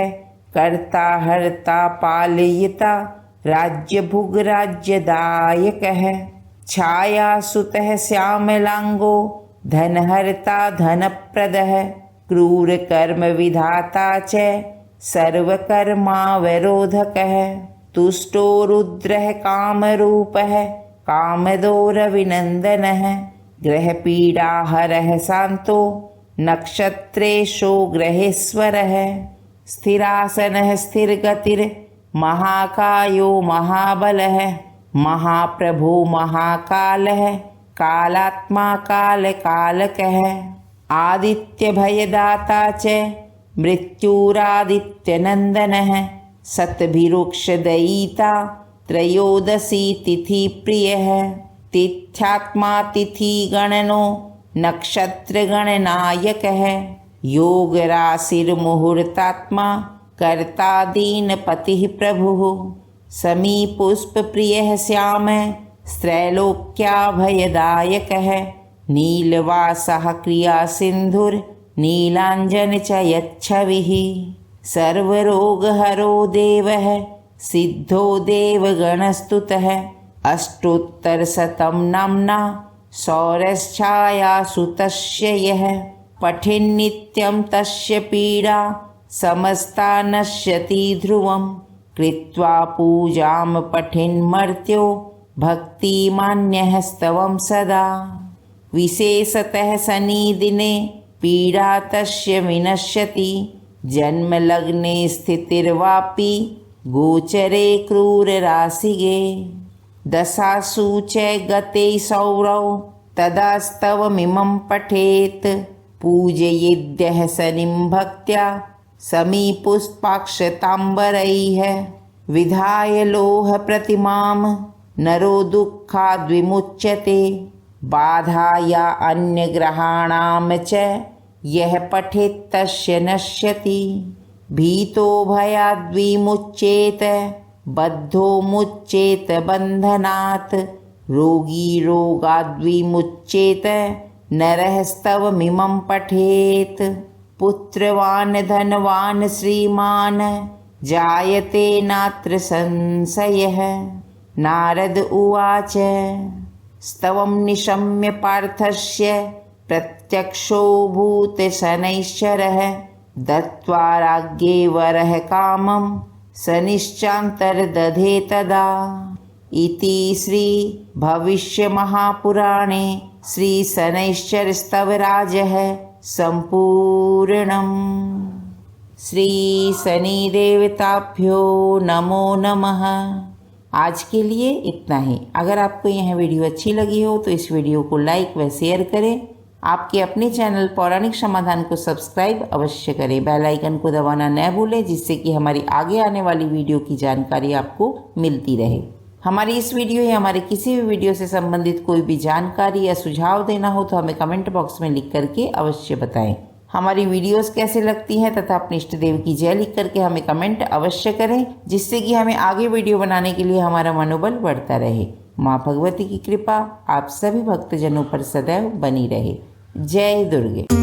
कर्ता हर्ता पालयिता राज्यभुग्राज्यदायकः छाया सुतः श्यामलांगो धनहर्ता धनप्रदः क्रूर कर्म विधाता च सर्वकर्मावरोधकः तुष्टो रुद्रः कामरूपः कामदोरविनन्दनः ग्रहपीडाहरः शान्तो नक्षत्रेशो ग्रहेश्वरः स्थिरासनः स्थिरगतिर्महाकायो महाबलः महाप्रभो महाकालः कालात्मा कालकालकः आदित्यभयदाता च मृत्युरादित्यनन्दनः सतभिरुक्षदयिता त्रयोदशी तिथिप्रियः तिथ्यात्मा तिथिगणनो नक्षत्रगणनायकः योगराशिर्मुहूर्तात्मा कर्ता दीनपतिः प्रभुः समीपुष्पप्रियः श्याम त्रैलोक्याभयदायकः नीलवासः क्रियासिन्धुर्नीलाञ्जन च यच्छविः सर्वरोगहरो देवः सिद्धो देवगणस्तुतः अष्टोत्तरशतं नाम्ना सौरश्छायासु तस्य यः पठेन्नित्यं तस्य पीडा समस्ता नश्यति ध्रुवं कृत्वा पूजां पठेन्मर्त्यो भक्तिमान्यः स्तवं सदा विशेषतः शनिदिने पीडा तस्य विनश्यति जन्मलग्ने स्थितिर्वापि गोचरे क्रूरराशिगे दशासु च गते सौरौ तदा स्तवमिमं पठेत् पूजयेद्यः शनिं भक्त्या समीपुष्पाक्षताम्बरैः विधाय लोहप्रतिमां नरो दुःखाद्विमुच्यते बाधाया अन्यग्रहाणां च यः पठेत् तस्य नश्यति भीतो भयाद्विमुच्येत बद्धो मुच्येत बन्धनात् रोगी रोगाद्विमुच्येत नरः स्तवमिमं पठेत् पुत्रवान् धनवान् श्रीमान् जायते नात्र संशयः नारद उवाच स्तवं निशम्य पार्थस्य प्रत्यक्षो भूतशनैश्चरः दत्त्वा राज्ञे वरः कामं शनिश्चान्तर्दधे तदा इति श्री भविष्यमहापुराणे श्रीशनैश्चरस्तवराजः सम्पूर्णम्। श्री शनिदेवताभ्यो नमो नमः। आज के लिए इतना ही। अगर आपको यह वीडियो अच्छी लगी हो तो इस वीडियो को लाइक व शेयर करें। आपके अपने चैनल पौराणिक समाधान को सब्सक्राइब अवश्य करें। बेल आइकन को दबाना न भूलें जिससे कि हमारी आगे आने वाली वीडियो की जानकारी आपको मिलती रहे। हमारी इस वीडियो या हमारे किसी भी वीडियो से संबंधित कोई भी जानकारी या सुझाव देना हो तो हमें कमेंट बॉक्स में लिख करके अवश्य बताएं। हमारी वीडियोस कैसे लगती हैं तथा अपने इष्ट देव की जय लिख करके हमें कमेंट अवश्य करें जिससे कि हमें आगे वीडियो बनाने के लिए हमारा मनोबल बढ़ता रहे। माँ भगवती की कृपा आप सभी भक्तजनों पर सदैव बनी रहे। जय दुर्गे।